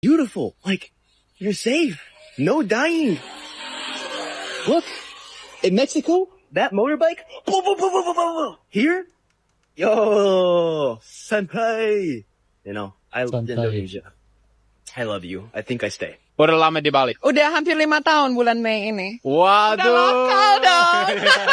Beautiful. Like, you're safe. No dying. Look, in Mexico, that motorbike, boom, boom, boom, boom, boom, boom, boom. Here, yo, senpai. You know, I love Indonesia. I love you. I think I stay. Udah lama di Bali? Udah hampir 5 tahun bulan Mei ini. Waduh. Udah lokal dong.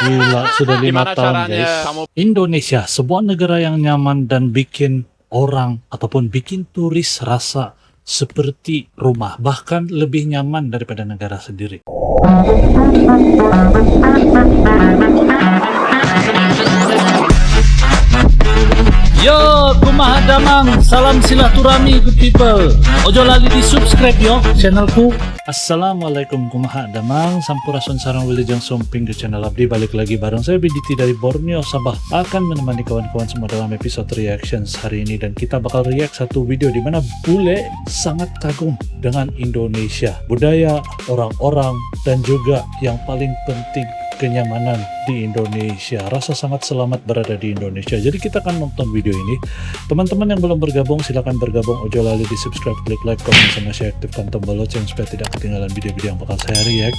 Gila, sudah 5 Gimana tahun caranya guys. kamu? Indonesia, sebuah negara yang nyaman dan bikin orang ataupun bikin turis rasa seperti rumah, bahkan lebih nyaman daripada negara sendiri. Yo, kumaha damang, salam silaturahmi good people. Ojo lali di subscribe yo channelku. Assalamualaikum kumaha damang, sampurasun sarang wilujeng sumping di channel abdi. Balik lagi bareng saya BDT dari Borneo Sabah, akan menemani kawan-kawan semua dalam episode reactions hari ini. Dan kita bakal react satu video di mana bule sangat kagum dengan Indonesia, budaya, orang-orang, dan juga yang paling penting kenyamanan di Indonesia. Rasa sangat selamat berada di Indonesia. Jadi kita akan nonton video ini. Teman-teman yang belum bergabung silahkan bergabung. Ojo lali di subscribe, klik like, komen, sama share, aktifkan tombol lonceng supaya tidak ketinggalan video-video yang bakal saya react.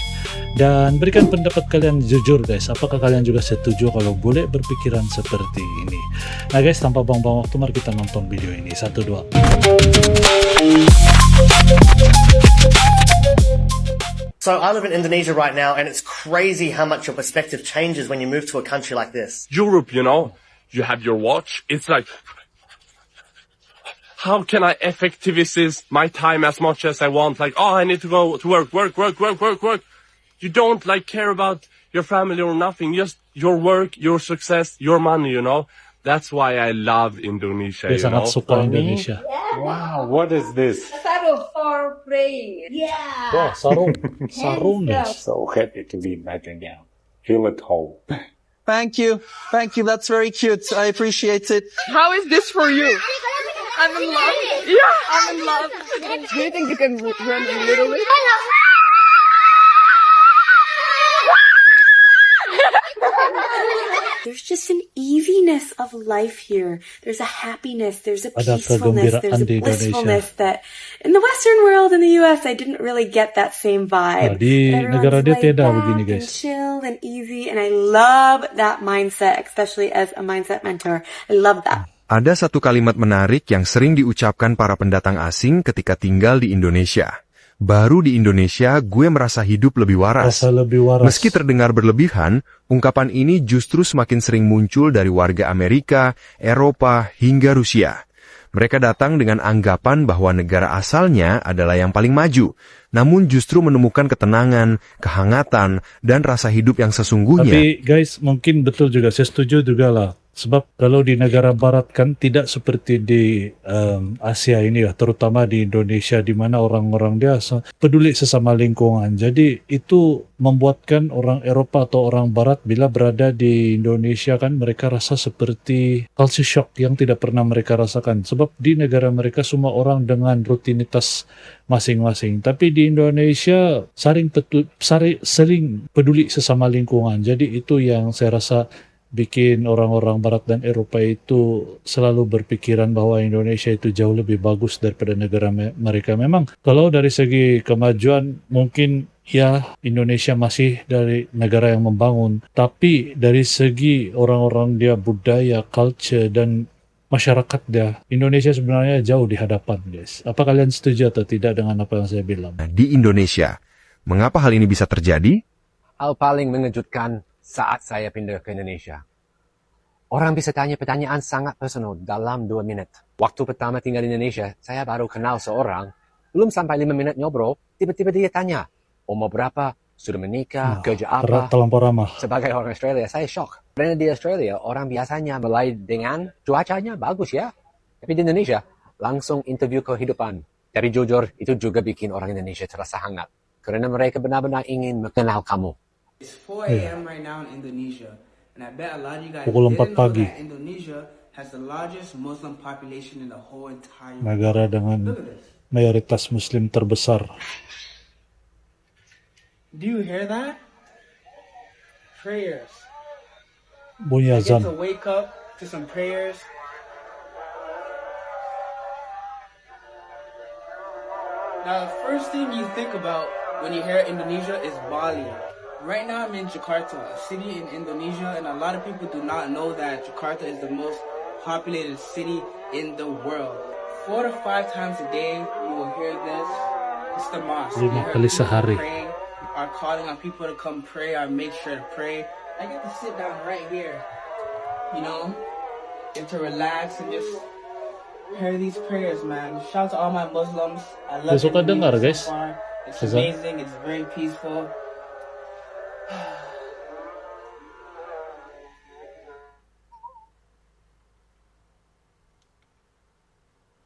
Dan berikan pendapat kalian jujur guys. Apakah kalian juga setuju kalau bule berpikiran seperti ini? Nah guys, tanpa buang-buang waktu, mari kita nonton video ini. 1, 2. So I live in Indonesia right now, and it's crazy how much your perspective changes when you move to a country like this. Europe, you know, you have your watch. It's like, how can I effectivize my time as much as I want? Like, oh, I need to go to work. You don't like care about your family or nothing. Just your work, your success, your money, you know. That's why I love Indonesia, Dia you know. sangat suka Indonesia. Wow, what is this? Sarung for praying. Yeah. Wah, sarung. Sarung guys. So happy to be back again. Feel at home. Thank you. Thank you. That's very cute. I appreciate it. How is this for you? I'm in love. Yeah, I'm in love. Do you think you can run a little bit? There's just an easiness of life here. There's a happiness, there's a Ada peacefulness, there's a kegembiraan di blissfulness Indonesia. that in the Western world, in the US, I didn't really get that same Nah, vibe. di But everyone's negara dia laid tidak back begini and guys. chill and easy, and I love that mindset, especially as a mindset mentor. I love that. Ada satu kalimat menarik yang sering diucapkan para pendatang asing ketika tinggal di Indonesia. Baru di Indonesia, gue merasa hidup lebih waras. Rasa lebih waras. Meski terdengar berlebihan, ungkapan ini justru semakin sering muncul dari warga Amerika, Eropa, hingga Rusia. Mereka datang dengan anggapan bahwa negara asalnya adalah yang paling maju, namun justru menemukan ketenangan, kehangatan, dan rasa hidup yang sesungguhnya. Tapi guys, mungkin betul juga, saya setuju juga lah. Sebab kalau di negara barat kan tidak seperti di Asia ini ya, terutama di Indonesia di mana orang-orang dia peduli sesama lingkungan. Jadi itu membuatkan orang Eropa atau orang barat bila berada di Indonesia kan mereka rasa seperti culture shock yang tidak pernah mereka rasakan. Sebab di negara mereka semua orang dengan rutinitas masing-masing. Tapi di Indonesia sering peduli sesama lingkungan. Jadi itu yang saya rasa bikin orang-orang Barat dan Eropa itu selalu berpikiran bahwa Indonesia itu jauh lebih bagus daripada negara mereka. Memang kalau dari segi kemajuan mungkin ya Indonesia masih dari negara yang membangun, tapi dari segi orang-orang dia budaya, culture, dan masyarakat dia, Indonesia sebenarnya jauh di hadapan guys. Apa kalian setuju atau tidak dengan apa yang saya bilang? Di Indonesia, mengapa hal ini bisa terjadi? Hal paling mengejutkan saat saya pindah ke Indonesia. Orang bisa tanya pertanyaan sangat personal dalam 2 menit. Waktu pertama tinggal di Indonesia, saya baru kenal seorang. Belum sampai 5 menit ngobrol, tiba-tiba dia tanya, umur berapa, sudah menikah, kerja apa. Terlampau ramah. Sebagai orang Australia, saya shock. Karena di Australia, orang biasanya mulai dengan cuacanya bagus ya. Tapi di Indonesia, langsung interview kehidupan. Dari jujur, itu juga bikin orang Indonesia terasa hangat. Karena mereka benar-benar ingin mengenal kamu. It's 4 a.m. right now in Indonesia, and I bet a lot of you guys Pukul 4 didn't know pagi. that Indonesia has the largest Muslim population in the whole entire world. Negara dengan mayoritas Muslim terbesar. Do you hear that? Prayers. Bunyi I get azan. to wake up to some prayers. Now, the first thing you think about when you hear Indonesia is Bali. Right now I'm in Jakarta, a city in Indonesia, and a lot of people do not know that Jakarta is the most populated city in the world. 4 to 5 times a day you will hear this. It's the mosque. 5 kali sehari. Praying, are calling on people to come pray, or make sure to pray. I get to sit down right here, you know, and to relax and just hear these prayers, man. Shout out to all my Muslims. I love Suka dengar, Indonesia guys. so far. It's Azan. amazing. It's very peaceful.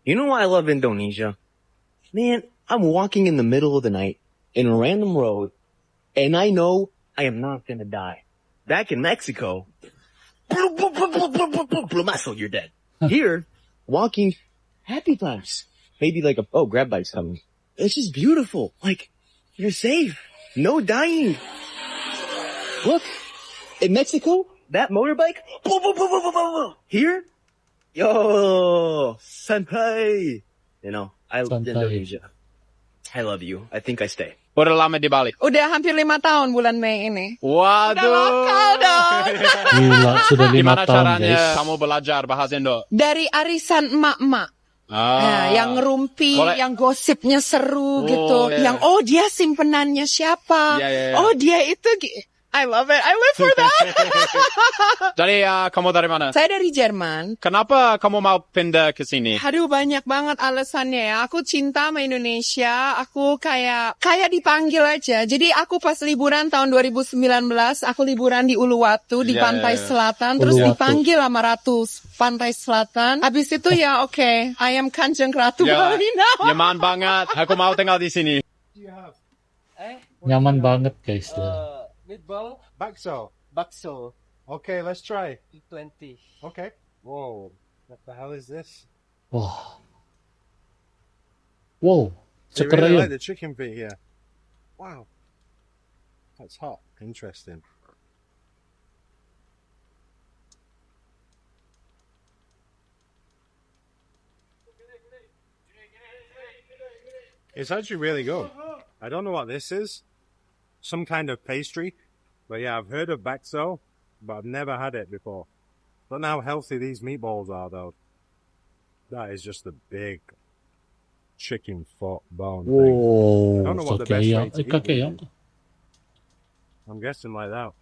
You know why I love Indonesia? Man, I'm walking in the middle of the night in a random road, and I know I am not gonna die. Back in Mexico, plumazo, you're dead. Here, walking, happy times. Maybe like grab bike's coming. It's just beautiful. Like, you're safe. No dying. Look, in Mexico, that motorbike, here, yo, senpai. You know, I love Indonesia. I love you. I think I stay. Udah lama di Bali? Udah hampir 5 tahun bulan Mei ini. Waduh. Udah lokal dong. Gila, sudah 5 Gimana tahun caranya guys. kamu belajar bahasa Indo? Dari arisan emak-emak. Nah, yang ngerumpi, yang gosipnya seru gitu. iya. Yang, dia simpenannya siapa? Iya, iya, iya. Oh, dia itu... I love it. I live for that. Jadi kamu dari mana? Saya dari Jerman. Kenapa kamu mau pindah ke sini? Aduh, banyak banget alasannya ya. Aku cinta sama Indonesia. Aku kayak dipanggil aja. Jadi aku pas liburan tahun 2019, aku liburan di Uluwatu, di Pantai Selatan. Terus dipanggil sama Ratu Pantai Selatan. Habis itu ya oke, I am Kanjeng Ratu Bali now. Nyaman banget. Aku mau tinggal di sini. Nyaman banget guys. Meatball? Bakso. Okay, let's try. 20. Okay. Whoa. What the hell is this? Wow. They really like the chicken feet here. Wow. That's hot. Interesting. It's actually really good. I don't know what this is. Some kind of pastry. But yeah, I've heard of bakso, but I've never had it before. Don't know how healthy these meatballs are, though. That is just a big chicken foot bone thing. I don't know what the best way to eat it is. I'm guessing like that.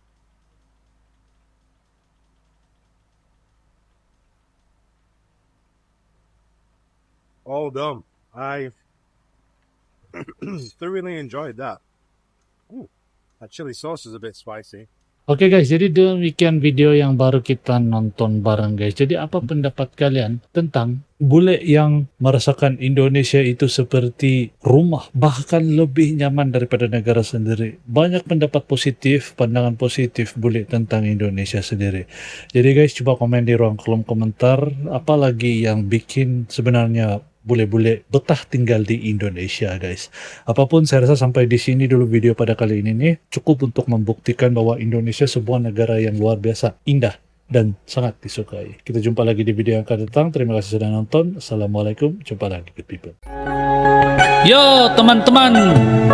All done. I thoroughly enjoyed that. Ooh, that chili sauce is a bit spicy. Oke guys, jadi demikian video yang baru kita nonton bareng guys. Jadi apa pendapat kalian tentang bule yang merasakan Indonesia itu seperti rumah, bahkan lebih nyaman daripada negara sendiri? Banyak pendapat positif, pandangan positif bule tentang Indonesia sendiri. Jadi guys, coba komen di ruang kolom komentar, apalagi yang bikin sebenarnya bule-bule betah tinggal di Indonesia guys. Apapun, saya rasa sampai di sini dulu video pada kali ini nih, cukup untuk membuktikan bahwa Indonesia sebuah negara yang luar biasa indah dan sangat disukai. Kita jumpa lagi di video yang akan datang. Terima kasih sudah nonton. Assalamualaikum, jumpa lagi good people. Yo teman-teman,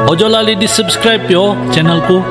ojo lali di subscribe yo channelku.